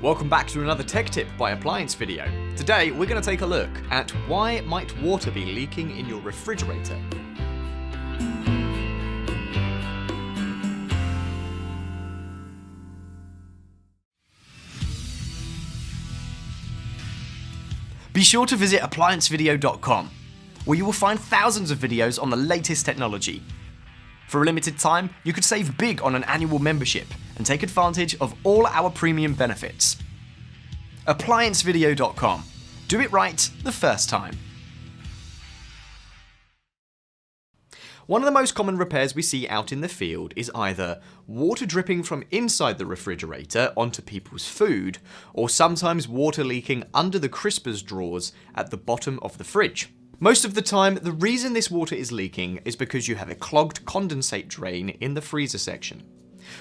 Welcome back to another tech tip by Appliance Video. Today we're going to take a look at why might water be leaking in your refrigerator. Be sure to visit ApplianceVideo.com, where you will find thousands of videos on the latest technology. For a limited time, you could save big on an annual membership and take advantage of all our premium benefits. ApplianceVideo.com. Do it right the first time. One of the most common repairs we see out in the field is either water dripping from inside the refrigerator onto people's food, or sometimes water leaking under the crispers drawers at the bottom of the fridge. Most of the time, the reason this water is leaking is because you have a clogged condensate drain in the freezer section.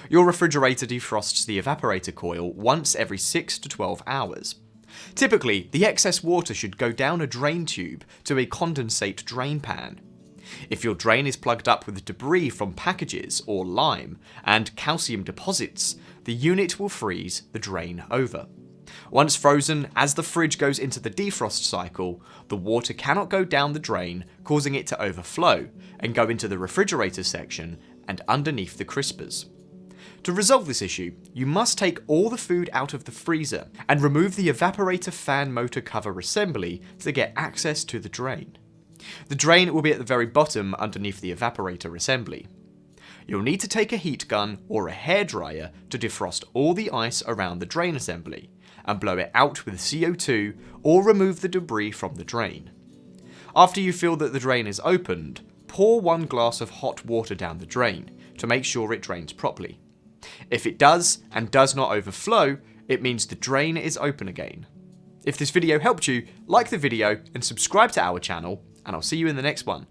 Your refrigerator defrosts the evaporator coil once every 6 to 12 hours. Typically, the excess water should go down a drain tube to a condensate drain pan. If your drain is plugged up with debris from packages or lime and calcium deposits, the unit will freeze the drain over. Once frozen, as the fridge goes into the defrost cycle, the water cannot go down the drain, causing it to overflow and go into the refrigerator section and underneath the crispers. To resolve this issue, you must take all the food out of the freezer and remove the evaporator fan motor cover assembly to get access to the drain. The drain will be at the very bottom underneath the evaporator assembly. You'll need to take a heat gun or a hairdryer to defrost all the ice around the drain assembly and blow it out with CO2 or remove the debris from the drain. After you feel that the drain is opened, pour 1 glass of hot water down the drain to make sure it drains properly. If it does and does not overflow, it means the drain is open again. If this video helped you, like the video and subscribe to our channel, and I'll see you in the next one.